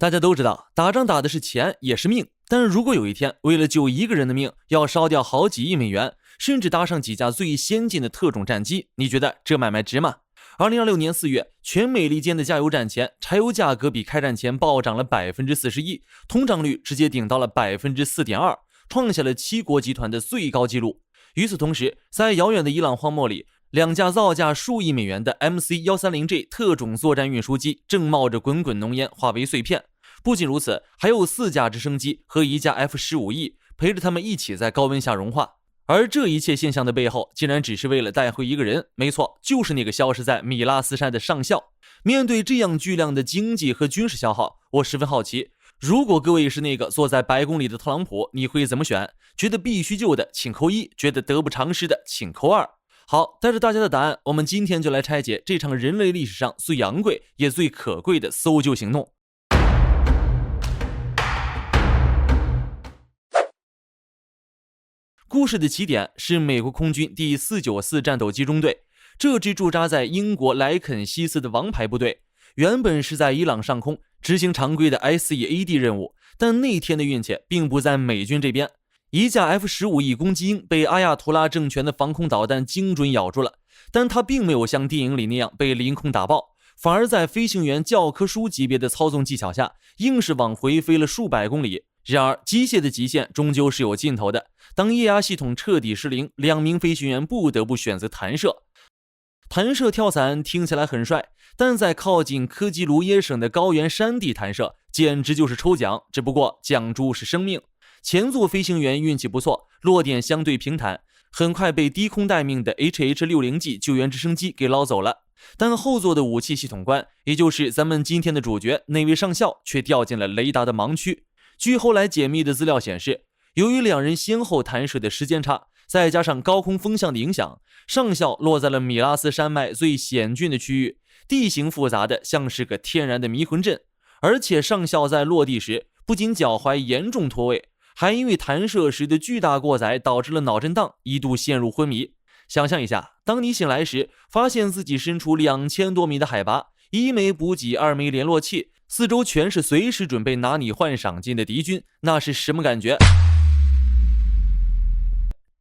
大家都知道，打仗打的是钱，也是命。但如果有一天为了救一个人的命，要烧掉好几亿美元，甚至搭上几架最先进的特种战机，你觉得这买卖值吗？2026年4月，全美利坚的加油站前，柴油价格比开战前暴涨了41%，通胀率直接顶到了4.2%，创下了7国集团的最高纪录。与此同时，在遥远的伊朗荒漠里，两架造价数亿美元的 MC-130J 特种作战运输机正冒着滚滚浓烟化为碎片。不仅如此，还有4架直升机和1架 F-15E 陪着他们一起在高温下融化。而这一切现象的背后，竟然只是为了带回一个人，没错，就是那个消失在米拉斯山的上校。面对这样巨量的经济和军事消耗，我十分好奇，如果各位是那个坐在白宫里的特朗普，你会怎么选？觉得必须救的请扣1，觉得得不偿失的请扣2。好，带着大家的答案，我们今天就来拆解这场人类历史上最昂贵也最可贵的搜救行动。故事的起点是美国空军第494战斗机中队，这支驻扎在英国莱肯西斯的王牌部队，原本是在伊朗上空执行常规的 SEAD 任务，但那天的运气并不在美军这边。一架 F-15E 攻击鹰被阿亚图拉政权的防空导弹精准咬住了，但它并没有像电影里那样被凌空打爆，反而在飞行员教科书级别的操纵技巧下，硬是往回飞了数百公里。然而机械的极限终究是有尽头的，当液压系统彻底失灵，2名飞行员不得不选择弹射。弹射跳伞听起来很帅，但在靠近科吉卢耶省的高原山地弹射简直就是抽奖，只不过奖珠是生命。前座飞行员运气不错，落点相对平坦，很快被低空待命的 HH-60G 救援直升机给捞走了。但后座的武器系统官，也就是咱们今天的主角那位上校，却掉进了雷达的盲区。据后来解密的资料显示，由于2人先后弹射的时间差，再加上高空风向的影响，上校落在了米拉斯山脉最险峻的区域，地形复杂的像是个天然的迷魂阵。而且上校在落地时，不仅脚踝严重脱位，还因为弹射时的巨大过载导致了脑震荡，一度陷入昏迷。想象一下，当你醒来时，发现自己身处2000多米的海拔，1枚补给，2枚联络器，四周全是随时准备拿你换赏金的敌军，那是什么感觉？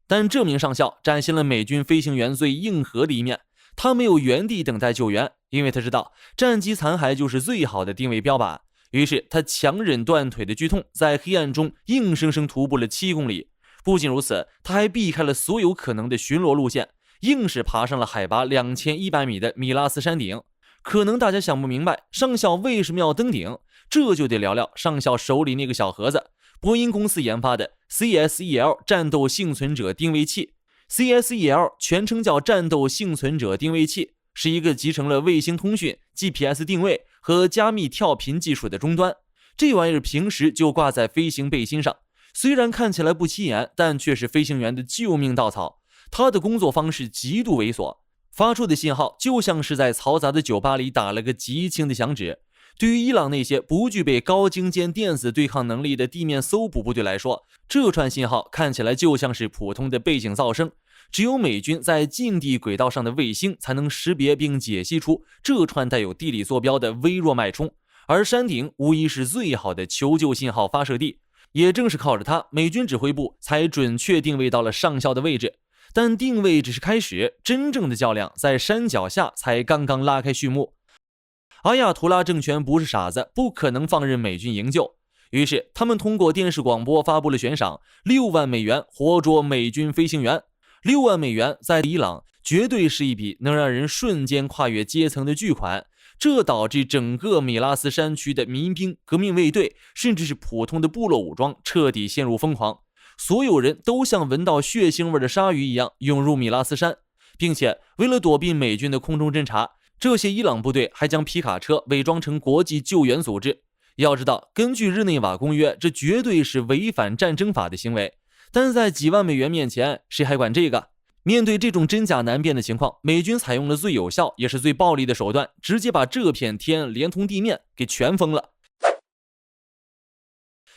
但这名上校展现了美军飞行员最硬核的一面，他没有原地等待救援，因为他知道战机残骸就是最好的定位标靶。于是他强忍断腿的剧痛，在黑暗中硬生生徒步了7公里。不仅如此，他还避开了所有可能的巡逻路线，硬是爬上了海拔2100米的米拉斯山顶。可能大家想不明白上校为什么要登顶，这就得聊聊上校手里那个小盒子，波音公司研发的 CSEL 战斗幸存者定位器。 CSEL 全称叫战斗幸存者定位器，是一个集成了卫星通讯、GPS 定位和加密跳频技术的终端。这玩意儿平时就挂在飞行背心上，虽然看起来不起眼，但却是飞行员的救命稻草。它的工作方式极度猥琐，发出的信号就像是在嘈杂的酒吧里打了个极轻的响指。对于伊朗那些不具备高精尖电子对抗能力的地面搜捕部队来说，这串信号看起来就像是普通的背景噪声。只有美军在近地轨道上的卫星才能识别并解析出这串带有地理坐标的微弱脉冲，而山顶无疑是最好的求救信号发射地。也正是靠着它，美军指挥部才准确定位到了上校的位置。但定位只是开始，真正的较量在山脚下才刚刚拉开序幕。阿亚图拉政权不是傻子，不可能放任美军营救。于是他们通过电视广播发布了悬赏，6万美元活捉美军飞行员。6万美元在伊朗绝对是一笔能让人瞬间跨越阶层的巨款，这导致整个米拉斯山区的民兵、革命卫队，甚至是普通的部落武装彻底陷入疯狂。所有人都像闻到血腥味的鲨鱼一样涌入米拉斯山，并且为了躲避美军的空中侦察，这些伊朗部队还将皮卡车伪装成国际救援组织。要知道，根据日内瓦公约，这绝对是违反战争法的行为，但在几万美元面前，谁还管这个？面对这种真假难辨的情况，美军采用了最有效也是最暴力的手段，直接把这片天连同地面给全封了。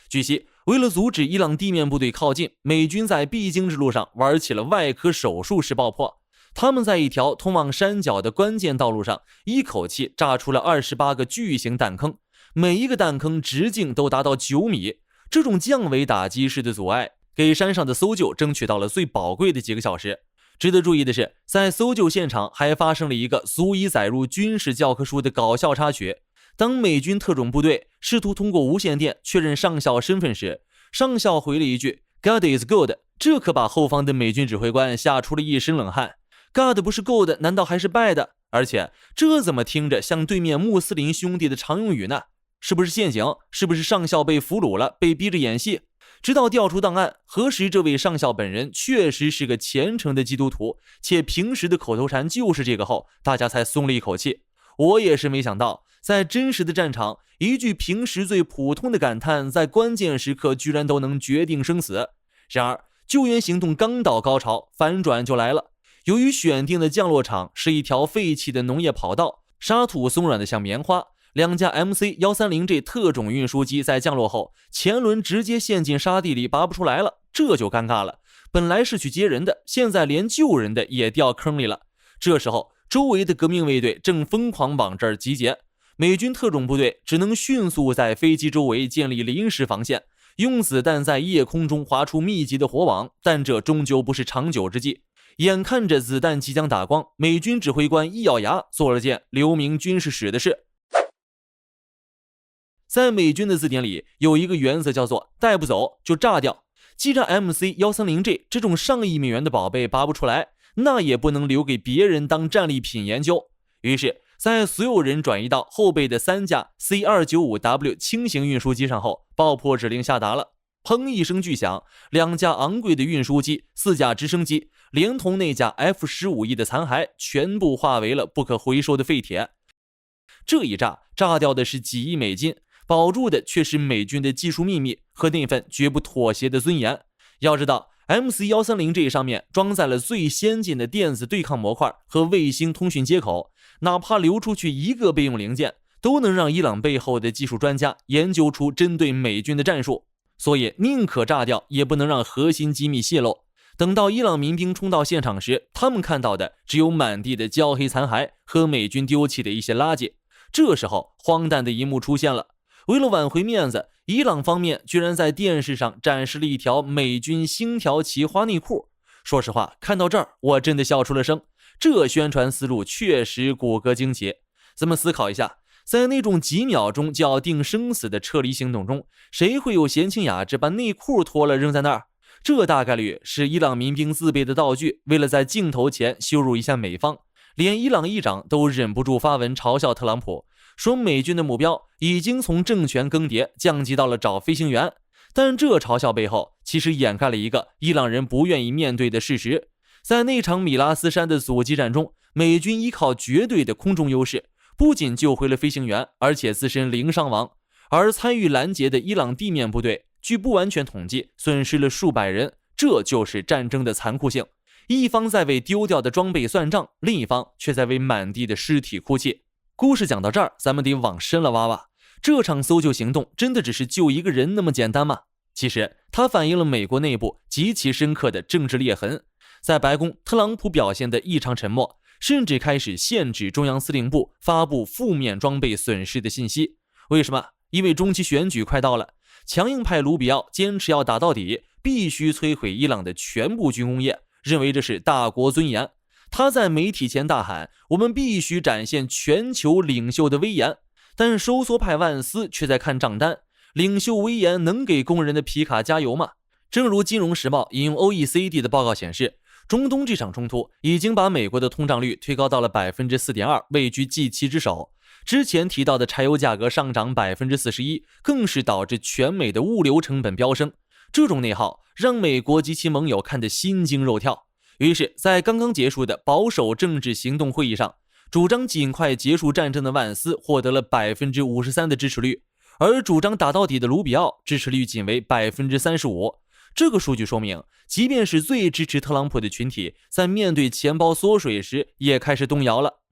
据悉，为了阻止伊朗地面部队靠近，美军在必经之路上玩起了外科手术式爆破。他们在一条通往山脚的关键道路上，一口气炸出了28个巨型弹坑，每一个弹坑直径都达到9米。这种降维打击式的阻碍，给山上的搜救争取到了最宝贵的几个小时。值得注意的是，在搜救现场还发生了一个足以载入军事教科书的搞笑插曲。当美军特种部队试图通过无线电确认上校身份时，上校回了一句 God is good， 这可把后方的美军指挥官吓出了一身冷汗。 God 不是 good， 难道还是 bad？ 而且这怎么听着像对面穆斯林兄弟的常用语呢？是不是陷阱？是不是上校被俘虏了，被逼着演戏？直到调出档案，核实这位上校本人确实是个虔诚的基督徒，且平时的口头禅就是这个后，大家才松了一口气。我也是没想到，在真实的战场，一句平时最普通的感叹，在关键时刻居然都能决定生死。然而，救援行动刚到高潮，反转就来了。由于选定的降落场是一条废弃的农业跑道，沙土松软的像棉花，2架 MC-130J 特种运输机在降落后，前轮直接陷进沙地里拔不出来了，这就尴尬了。本来是去接人的，现在连救人的也掉坑里了。这时候，周围的革命卫队正疯狂往这儿集结，美军特种部队只能迅速在飞机周围建立临时防线，用子弹在夜空中划出密集的火网，但这终究不是长久之计。眼看着子弹即将打光，美军指挥官一咬牙，做了件留名军事史的事。在美军的字典里有一个原则，叫做带不走就炸掉。既然 MC-130J 这种上亿美元的宝贝拔不出来，那也不能留给别人当战利品研究。于是在所有人转移到后备的3架 C-295W 轻型运输机上后，爆破指令下达了。砰一声巨响，2架昂贵的运输机、4架直升机连同那架 F-15E 的残骸全部化为了不可回收的废铁。这一炸掉的是几亿美金，保住的却是美军的技术秘密和那份绝不妥协的尊严。要知道 MC-130J 上面装载了最先进的电子对抗模块和卫星通讯接口，哪怕流出去一个备用零件，都能让伊朗背后的技术专家研究出针对美军的战术。所以宁可炸掉，也不能让核心机密泄露。等到伊朗民兵冲到现场时，他们看到的只有满地的焦黑残骸和美军丢弃的一些垃圾。这时候荒诞的一幕出现了，为了挽回面子，伊朗方面居然在电视上展示了一条美军星条旗花内裤。说实话，看到这儿我真的笑出了声，这宣传思路确实骨骼惊奇。咱们思考一下，在那种几秒钟就要定生死的撤离行动中，谁会有闲情雅致把内裤脱了扔在那儿？这大概率是伊朗民兵自备的道具，为了在镜头前羞辱一下美方。连伊朗议长都忍不住发文嘲笑特朗普，说美军的目标已经从政权更迭降级到了找飞行员。但这嘲笑背后其实掩盖了一个伊朗人不愿意面对的事实。在那场米拉斯山的阻击战中，美军依靠绝对的空中优势，不仅救回了飞行员，而且自身零伤亡。而参与拦截的伊朗地面部队，据不完全统计，损失了数百人。这就是战争的残酷性。一方在为丢掉的装备算账，另一方却在为满地的尸体哭泣。故事讲到这儿，咱们得往深了挖挖。这场搜救行动真的只是救一个人那么简单吗？其实它反映了美国内部极其深刻的政治裂痕。在白宫，特朗普表现得异常沉默，甚至开始限制中央司令部发布负面装备损失的信息。为什么？因为中期选举快到了，强硬派卢比奥坚持要打到底，必须摧毁伊朗的全部军工业，认为这是大国尊严。他在媒体前大喊，我们必须展现全球领袖的威严。但收缩派万斯却在看账单，领袖威严能给工人的皮卡加油吗？正如金融时报引用 OECD 的报告显示，中东这场冲突已经把美国的通胀率推高到了 4.2%， 位居G7之首。之前提到的柴油价格上涨 41%， 更是导致全美的物流成本飙升。这种内耗让美国及其盟友看得心惊肉跳。于是在刚刚结束的保守政治行动会议上，主张尽快结束战争的万斯获得了 53% 的支持率，而主张打到底的卢比奥支持率仅为 35%。 这个数据说明，即便是最支持特朗普的群体，在面对钱包缩水时也开始动摇了。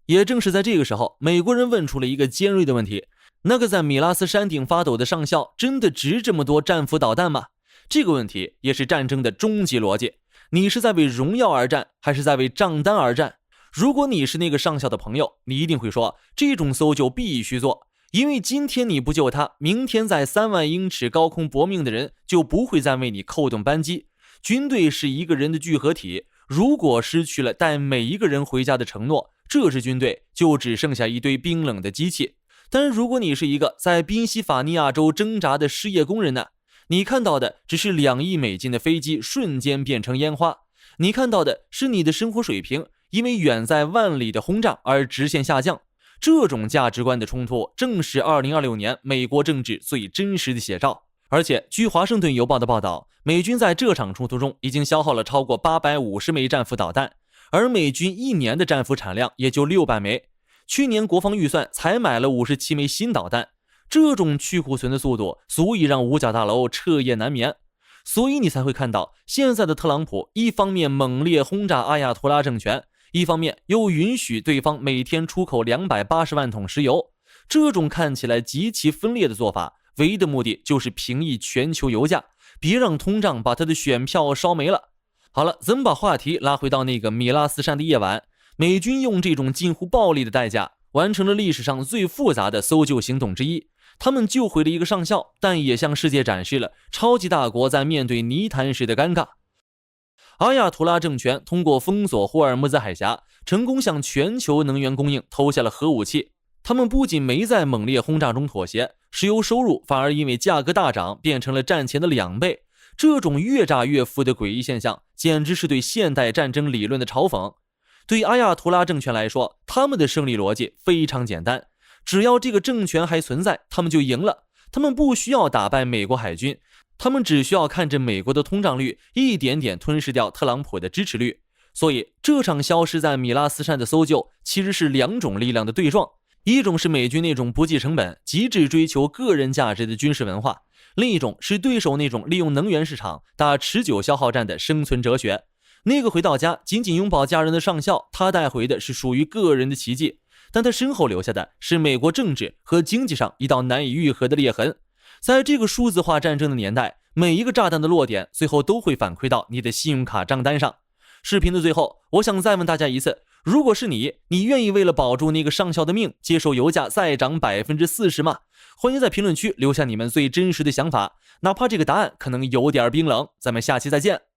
也正是在这个时候，美国人问出了一个尖锐的问题，那个在米拉斯山顶发抖的上校真的值这么多战斧导弹吗？这个问题也是战争的终极逻辑，你是在为荣耀而战，还是在为账单而战？如果你是那个上校的朋友，你一定会说，这种搜救必须做，因为今天你不救他，明天在3万英尺高空搏命的人就不会再为你扣动扳机。军队是一个人的聚合体，如果失去了带每一个人回家的承诺，这支军队就只剩下一堆冰冷的机器。但如果你是一个在宾夕法尼亚州挣扎的失业工人呢？你看到的只是2亿美金的飞机瞬间变成烟花，你看到的是你的生活水平因为远在万里的轰炸而直线下降。这种价值观的冲突正是2026年美国政治最真实的写照。而且据华盛顿邮报的报道，美军在这场冲突中已经消耗了超过850枚战斧导弹，而美军1年的战斧产量也就600枚。去年国防预算才买了57枚新导弹，这种去库存的速度足以让五角大楼彻夜难眠。所以你才会看到现在的特朗普一方面猛烈轰炸阿亚图拉政权，一方面又允许对方每天出口280万桶石油。这种看起来极其分裂的做法，唯一的目的就是平抑全球油价，别让通胀把他的选票烧没了。好了，咱们把话题拉回到那个米拉斯山的夜晚，美军用这种近乎暴力的代价完成了历史上最复杂的搜救行动之一。他们救回了一个上校，但也向世界展示了超级大国在面对泥潭时的尴尬。阿亚图拉政权通过封锁霍尔木兹海峡，成功向全球能源供应投下了核武器。他们不仅没在猛烈轰炸中妥协，石油收入反而因为价格大涨变成了战前的2倍。这种越炸越富的诡异现象，简直是对现代战争理论的嘲讽。对阿亚图拉政权来说，他们的胜利逻辑非常简单，只要这个政权还存在，他们就赢了。他们不需要打败美国海军，他们只需要看着美国的通胀率一点点吞噬掉特朗普的支持率。所以这场消失在米拉斯山的搜救其实是2种力量的对撞，一种是美军那种不计成本极致追求个人价值的军事文化，另一种是对手那种利用能源市场打持久消耗战的生存哲学。那个回到家紧紧拥抱家人的上校，他带回的是属于个人的奇迹，但他身后留下的是美国政治和经济上一道难以愈合的裂痕。在这个数字化战争的年代，每一个炸弹的落点最后都会反馈到你的信用卡账单上。视频的最后，我想再问大家一次，如果是你愿意为了保住那个上校的命，接受油价再涨40%吗？欢迎在评论区留下你们最真实的想法，哪怕这个答案可能有点冰冷。咱们下期再见。